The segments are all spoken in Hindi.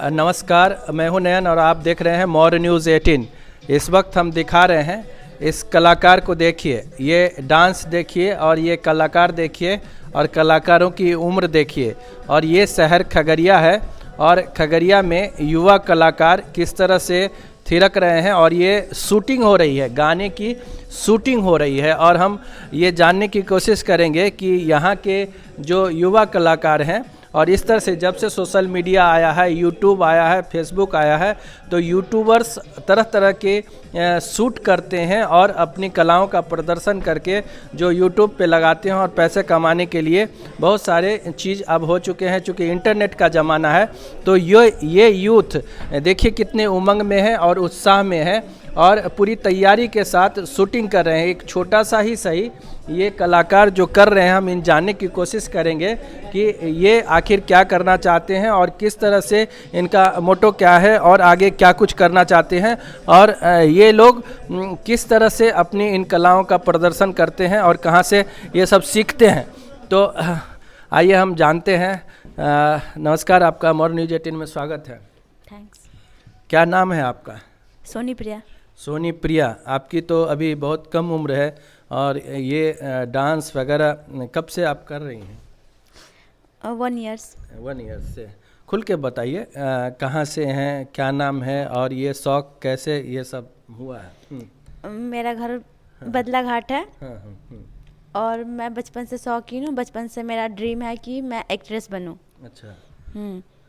नमस्कार, मैं हूं नयन और आप देख रहे हैं मौर्य न्यूज़ 18। इस वक्त हम दिखा रहे हैं, इस कलाकार को देखिए, ये डांस देखिए और ये कलाकार देखिए और कलाकारों की उम्र देखिए। और ये शहर खगड़िया है और खगड़िया में युवा कलाकार किस तरह से थिरक रहे हैं और ये शूटिंग हो रही है, गाने की शूटिंग हो रही है। और हम ये जानने की कोशिश करेंगे कि यहाँ के जो युवा कलाकार हैं, और इस तरह से जब से सोशल मीडिया आया है, यूट्यूब आया है, फेसबुक आया है, तो यूट्यूबर्स तरह तरह के शूट करते हैं और अपनी कलाओं का प्रदर्शन करके जो यूट्यूब पे लगाते हैं और पैसे कमाने के लिए बहुत सारे चीज़ अब हो चुके हैं। चूँकि इंटरनेट का ज़माना है, तो ये यूथ देखिए कितने उमंग में है और उत्साह में है और पूरी तैयारी के साथ शूटिंग कर रहे हैं। एक छोटा सा ही सही ये कलाकार जो कर रहे हैं, हम इन जानने की कोशिश करेंगे कि ये आखिर क्या करना चाहते हैं और किस तरह से इनका मोटो क्या है और आगे क्या कुछ करना चाहते हैं, और ये लोग किस तरह से अपनी इन कलाओं का प्रदर्शन करते हैं और कहाँ से ये सब सीखते हैं। तो आइए हम जानते हैं। नमस्कार, आपका मौर्य न्यूज़ 18 में स्वागत है। थैंक्स। क्या नाम है आपका? सोनी प्रिया। सोनी प्रिया, आपकी तो अभी बहुत कम उम्र है और ये डांस वगैरह कब से आप कर रही हैं? 1 ईयर्स। 1 ईयर से। खुल के बताइए, कहाँ से हैं, क्या नाम है और ये शौक कैसे ये सब हुआ है? मेरा घर बदला घाट है। हाँ। और मैं बचपन से शौकीन हूँ। बचपन से मेरा ड्रीम है कि मैं एक्ट्रेस बनूँ। अच्छा।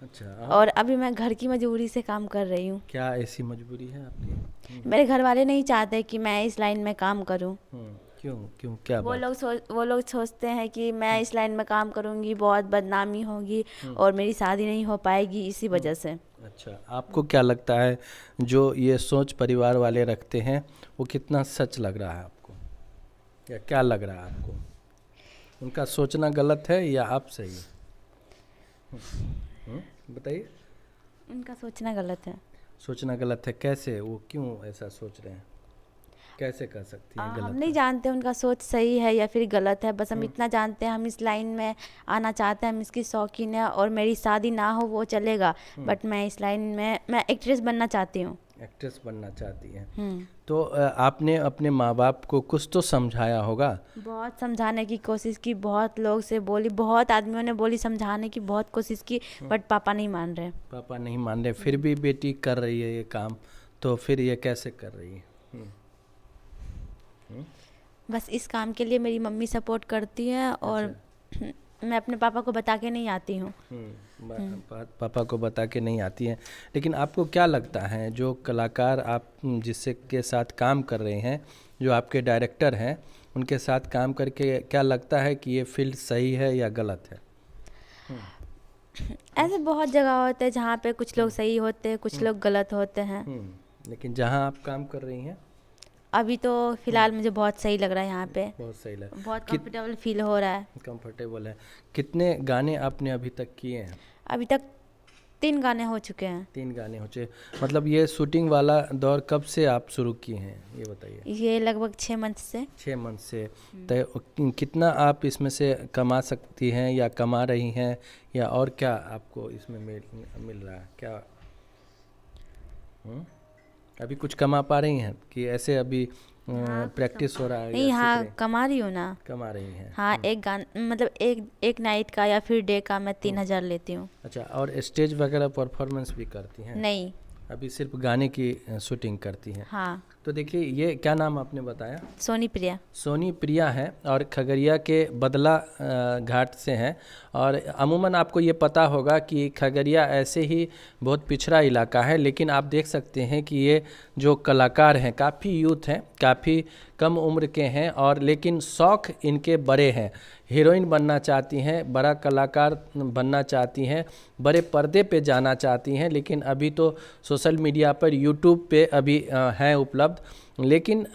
अच्छा। और अभी मैं घर की मजबूरी से काम कर रही हूँ। क्या ऐसी मजबूरी है आपकी? मेरे घर वाले नहीं चाहते कि मैं इस लाइन में काम करूँ। क्यों क्यों क्या वो बात? लोग सोचते हैं कि मैं इस लाइन में काम करूँगी, बहुत बदनामी होगी और मेरी शादी नहीं हो पाएगी, इसी वजह से। अच्छा, आपको क्या लगता है जो ये सोच परिवार वाले रखते हैं वो कितना सच लग रहा है आपको, या क्या लग रहा है आपको? उनका सोचना गलत है या आप सही है? बताइए। उनका सोचना गलत है। सोचना गलत है कैसे? वो क्यों ऐसा सोच रहे हैं? कैसे कर सकती हैं गलत? हम नहीं जानते उनका सोच सही है या फिर गलत है। बस हम इतना जानते हैं, हम इस लाइन में आना चाहते हैं, हम इसकी शौकीन है और मेरी शादी ना हो वो चलेगा, बट मैं इस लाइन में मैं एक्ट्रेस बनना चाहती हूँ। एक्ट्रेस बनना चाहती हैं? तो आपने अपने माँ बाप को कुछ तो समझाया होगा? बहुत समझाने की कोशिश की, बहुत लोग से बोली, बहुत आदमियों ने बोली, समझाने की बहुत कोशिश की, बट पापा नहीं मान रहे। पापा नहीं मान रहे, फिर भी बेटी कर रही है ये काम, तो फिर ये कैसे कर रही है? बस इस काम के लिए मेरी मम्मी सपोर्ट करती है और अच्छा। मैं अपने पापा को बता के नहीं आती हूँ। पापा को बता के नहीं आती हैं। लेकिन आपको क्या लगता है जो कलाकार आप जिससे के साथ काम कर रहे हैं, जो आपके डायरेक्टर हैं, उनके साथ काम करके क्या लगता है कि ये फील्ड सही है या गलत है? ऐसे बहुत जगह होते हैं जहाँ पे कुछ लोग सही होते हैं, कुछ लोग गलत होते हैं। लेकिन जहाँ आप काम कर रही हैं अभी तो फिलहाल मुझे बहुत सही लग रहा है यहाँ पे। बहुत सही लग, बहुत कंफर्टेबल फील हो रहा है। कंफर्टेबल है। कितने गाने आपने अभी तक किए हैं? अभी तक 3 गाने हो चुके हैं। 3 गाने हो चुके। मतलब ये शूटिंग वाला दौर कब से आप शुरू किए हैं, ये बताइए? ये लगभग 6 मंथ से। 6 मंथ से। तो कितना आप इसमें से कमा सकती हैं या कमा रही हैं, या और क्या आपको इसमें मिल रहा है क्या? अभी कुछ कमा पा रही हैं कि ऐसे अभी प्रैक्टिस हो रहा है? नहीं, हाँ कमा रही हूँ ना। कमा रही हैं। हाँ, एक गाना मतलब एक नाइट का या फिर डे का मैं 3000 लेती हूँ। अच्छा, और स्टेज वगैरह परफॉर्मेंस भी करती हैं? नहीं, अभी सिर्फ गाने की शूटिंग करती हैं। हाँ। तो देखिए, ये क्या नाम आपने बताया? सोनी प्रिया। सोनी प्रिया है और खगड़िया के बदला घाट से हैं। और अमूमन आपको ये पता होगा कि खगड़िया ऐसे ही बहुत पिछड़ा इलाका है, लेकिन आप देख सकते हैं कि ये जो कलाकार हैं काफ़ी यूथ हैं, काफ़ी कम उम्र के हैं, और लेकिन शौक़ इनके बड़े हैं। हीरोइन बनना चाहती हैं, बड़ा कलाकार बनना चाहती हैं, बड़े पर्दे पे जाना चाहती हैं, लेकिन अभी तो सोशल मीडिया पर यूट्यूब पे अभी हैं उपलब्ध। लेकिन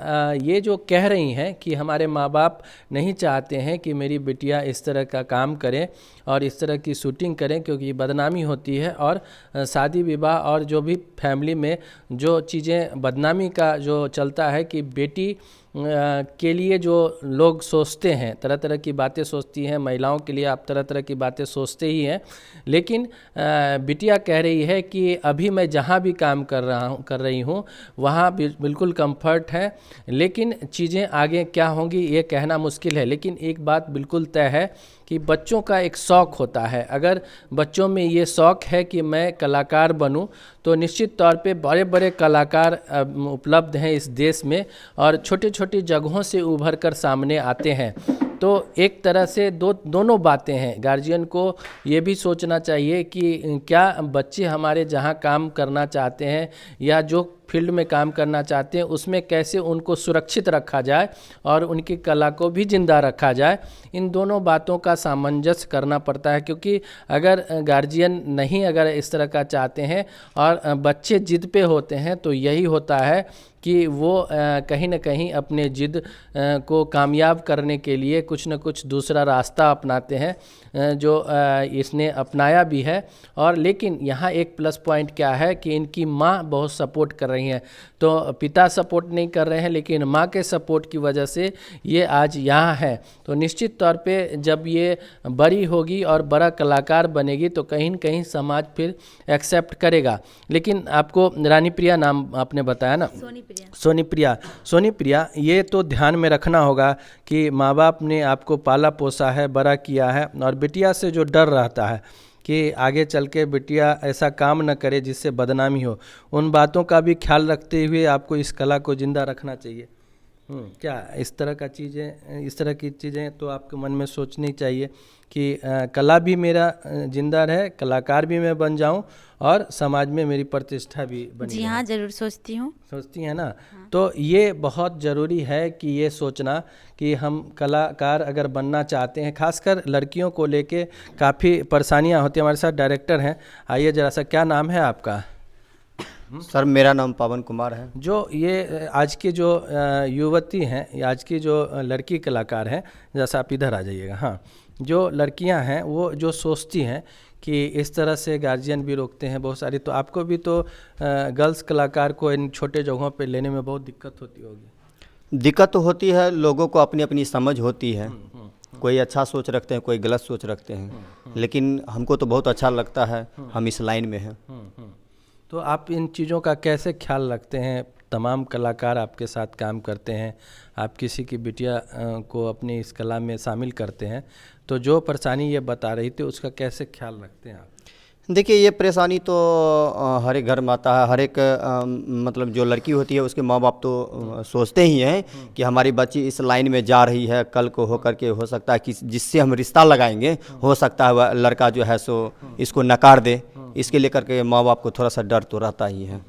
ये जो कह रही हैं कि हमारे माँ बाप नहीं चाहते हैं कि मेरी बिटिया इस तरह का काम करे और इस तरह की शूटिंग करें, क्योंकि बदनामी होती है और शादी विवाह और जो भी फैमिली में जो चीज़ें बदनामी का जो चलता है कि बेटी के लिए जो लोग सोचते हैं, तरह तरह की बातें सोचती हैं, महिलाओं के लिए आप तरह तरह की बातें सोचते ही हैं, लेकिन बिटिया कह रही है कि अभी मैं जहाँ भी काम कर रही हूँ वहाँ बिल्कुल कंफर्ट है, लेकिन चीज़ें आगे क्या होंगी ये कहना मुश्किल है। लेकिन एक बात बिल्कुल तय है कि बच्चों का एक शौक़ होता है, अगर बच्चों में ये शौक़ है कि मैं कलाकार बनूं, तो निश्चित तौर पे बड़े बड़े कलाकार उपलब्ध हैं इस देश में और छोटी छोटी जगहों से उभर कर सामने आते हैं। तो एक तरह से दोनों बातें हैं। गार्जियन को ये भी सोचना चाहिए कि क्या बच्चे हमारे जहाँ काम करना चाहते हैं या जो फील्ड में काम करना चाहते हैं उसमें कैसे उनको सुरक्षित रखा जाए और उनकी कला को भी जिंदा रखा जाए। इन दोनों बातों का सामंजस्य करना पड़ता है, क्योंकि अगर गार्जियन नहीं अगर इस तरह का चाहते हैं और बच्चे जिद पे होते हैं तो यही होता है कि वो कहीं ना कहीं अपने जिद को कामयाब करने के लिए कुछ न कुछ दूसरा रास्ता अपनाते हैं, जो इसने अपनाया भी है। और लेकिन यहाँ एक प्लस पॉइंट क्या है कि इनकी माँ बहुत सपोर्ट कर रही हैं, तो पिता सपोर्ट नहीं कर रहे हैं, लेकिन माँ के सपोर्ट की वजह से ये आज यहाँ है। तो निश्चित तौर पे जब ये बड़ी होगी और बड़ा कलाकार बनेगी तो कहीं न कहीं समाज फिर एक्सेप्ट करेगा। लेकिन आपको रानी प्रिया नाम आपने बताया ना, सोनी प्रिया, ये तो ध्यान में रखना होगा कि माँ बाप ने आपको पाला पोसा है, बड़ा किया है, और बिटिया से जो डर रहता है कि आगे चल के बिटिया ऐसा काम न करे जिससे बदनामी हो, उन बातों का भी ख्याल रखते हुए आपको इस कला को जिंदा रखना चाहिए। क्या इस तरह की चीज़ें तो आपके मन में सोचनी चाहिए कि कला भी मेरा जिंदा रहे, कलाकार भी मैं बन जाऊं और समाज में मेरी प्रतिष्ठा भी बनी जी हाँ, ज़रूर सोचती हूँ। सोचती हैं ना। हाँ। तो ये बहुत ज़रूरी है कि ये सोचना कि हम कलाकार अगर बनना चाहते हैं, खासकर लड़कियों को लेके काफ़ी परेशानियां होती हैं। हमारे साथ डायरेक्टर हैं, आइए ज़रा सा, क्या नाम है आपका? सर मेरा नाम पवन कुमार है। जो ये आज की जो युवती हैं, आज की जो लड़की कलाकार हैं, जैसा आप इधर आ जाइएगा, हाँ, जो लड़कियां हैं वो जो सोचती हैं कि इस तरह से गार्जियन भी रोकते हैं बहुत सारी, तो आपको भी तो गर्ल्स कलाकार को इन छोटे जगहों पे लेने में बहुत दिक्कत होती होगी। दिक्कत तो होती है, लोगों को अपनी अपनी समझ होती है, कोई अच्छा सोच रखते हैं, कोई गलत सोच रखते हैं, लेकिन हमको तो बहुत अच्छा लगता है, हम इस लाइन में हैं। तो आप इन चीज़ों का कैसे ख्याल रखते हैं? तमाम कलाकार आपके साथ काम करते हैं, आप किसी की बिटिया को अपनी इस कला में शामिल करते हैं, तो जो परेशानी ये बता रही थी उसका कैसे ख्याल रखते हैं आप? देखिए, ये परेशानी तो हर एक घर में आता है, हर एक मतलब जो लड़की होती है उसके माँ बाप तो सोचते ही हैं कि हमारी बच्ची इस लाइन में जा रही है, कल को होकर के हो सकता है कि जिससे हम रिश्ता लगाएंगे हो सकता है वह लड़का जो है सो इसको नकार दे, इसके लेकर के माँ बाप को थोड़ा सा डर तो रहता ही है।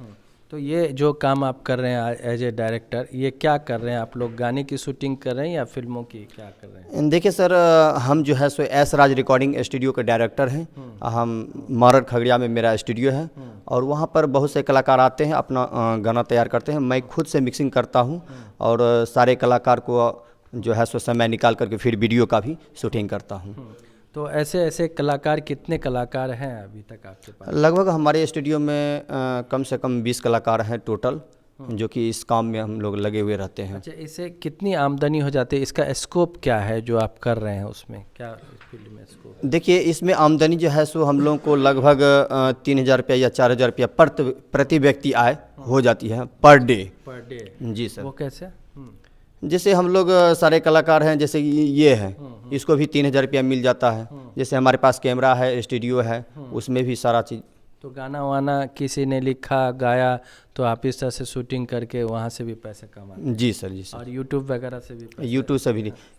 तो ये जो काम आप कर रहे हैं एज ए डायरेक्टर, ये क्या कर रहे हैं आप लोग? गाने की शूटिंग कर रहे हैं या फिल्मों की, क्या कर रहे हैं? देखिए सर, हम जो है सो एस राज रिकॉर्डिंग स्टूडियो के डायरेक्टर हैं। हम मारर खगड़िया में मेरा स्टूडियो है और वहाँ पर बहुत से कलाकार आते हैं, अपना गाना तैयार करते हैं। मैं खुद से मिक्सिंग करता हूँ और सारे कलाकार को जो है सो समय निकाल करके फिर वीडियो का भी शूटिंग करता हूँ। तो ऐसे कलाकार, कितने कलाकार हैं अभी तक आपके पास? लगभग हमारे स्टूडियो में कम से कम 20 कलाकार हैं टोटल, जो कि इस काम में हम लोग लगे हुए रहते हैं। अच्छा, इससे कितनी आमदनी हो जाती है? इसका स्कोप क्या है जो आप कर रहे हैं, उसमें क्या फील्ड में स्कोप? देखिए, इसमें आमदनी जो है सो हम लोगों को लगभग 3000 रुपया या 4000 रुपया प्रति व्यक्ति आय हो जाती है पर डे। जी सर। वो कैसे? जैसे हम लोग सारे कलाकार हैं, जैसे ये है, इसको भी 3000 रुपया मिल जाता है। जैसे हमारे पास कैमरा है, स्टूडियो है, उसमें भी सारा चीज़। तो गाना वाना किसी ने लिखा गाया तो आप इस तरह से शूटिंग करके वहाँ से भी पैसे कमाते? जी सर, जी सर। और यूट्यूब वगैरह से भी?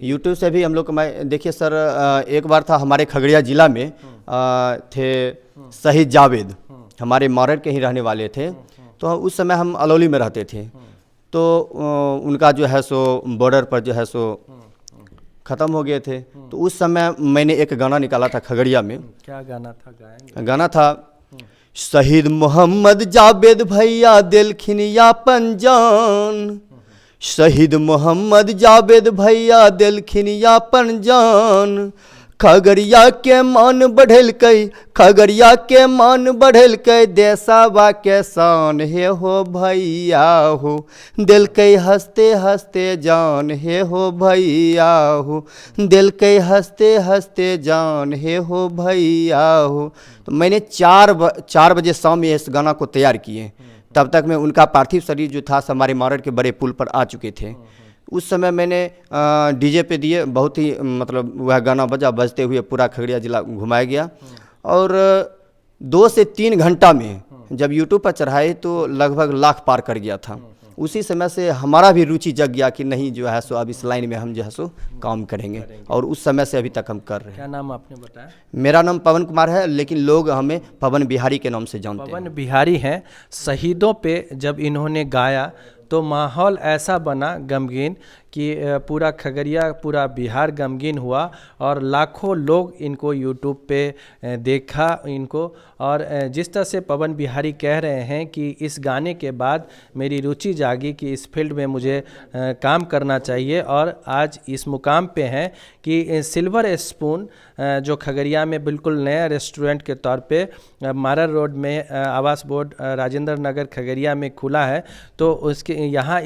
यूट्यूब से भी हम लोग कमाए। देखिए सर, एक बार था हमारे खगड़िया ज़िला में थे शहीद जावेद, हमारे मारर के ही रहने वाले थे। तो उस समय हम अलौली में रहते थे, तो उनका जो है सो बॉर्डर पर जो है सो ख़त्म हो गए थे। तो उस समय मैंने एक गाना निकाला था खगड़िया में। क्या गाना था? गाएंगे? गाना था, शहीद मोहम्मद जावेद भैया दिलखिन या पंजान, शहीद मोहम्मद जावेद भैया दिलखिन यापन जान, खगड़िया के मान बढ़ेलकै, खगड़िया के मान बढ़ेलकै, देशवा के शान हे हो भैया हो, दिलकै हंसते हंसते जान हे हो भैया हो, दिलकै हंसते हंसते जान हे हो भैया हो। तो मैंने 4 बजे शाम में इस गाना को तैयार किए। तब तक में उनका पार्थिव शरीर जो था हमारे मारड़ के बड़े पुल पर आ चुके थे। उस समय मैंने डीजे पे दिए, बहुत ही मतलब वह गाना बजते हुए पूरा खगड़िया ज़िला घुमाया गया। और 2 से 3 घंटा में जब यूट्यूब पर चढ़ाए तो लगभग लाख पार कर गया था। उसी समय से हमारा भी रुचि जग गया कि नहीं जो है सो अब इस लाइन में हम जो है सो काम करेंगे, और उस समय से अभी तक हम कर रहे हैं। क्या नाम आपने बताया? मेरा नाम पवन कुमार है, लेकिन लोग हमें पवन बिहारी के नाम से जानते हैं। पवन बिहारी हैं। शहीदों पे जब इन्होंने गाया तो माहौल ऐसा बना गमगीन कि पूरा खगड़िया पूरा बिहार गमगीन हुआ, और लाखों लोग इनको यूट्यूब पे देखा इनको। और जिस तरह से पवन बिहारी कह रहे हैं कि इस गाने के बाद मेरी रुचि जागी कि इस फील्ड में मुझे काम करना चाहिए, और आज इस मुकाम पे हैं कि सिल्वर स्पून जो खगड़िया में बिल्कुल नया रेस्टोरेंट के तौर पे मारर रोड में आवास बोर्ड राजेंद्र नगर खगड़िया में खुला है। तो उसके यहाँ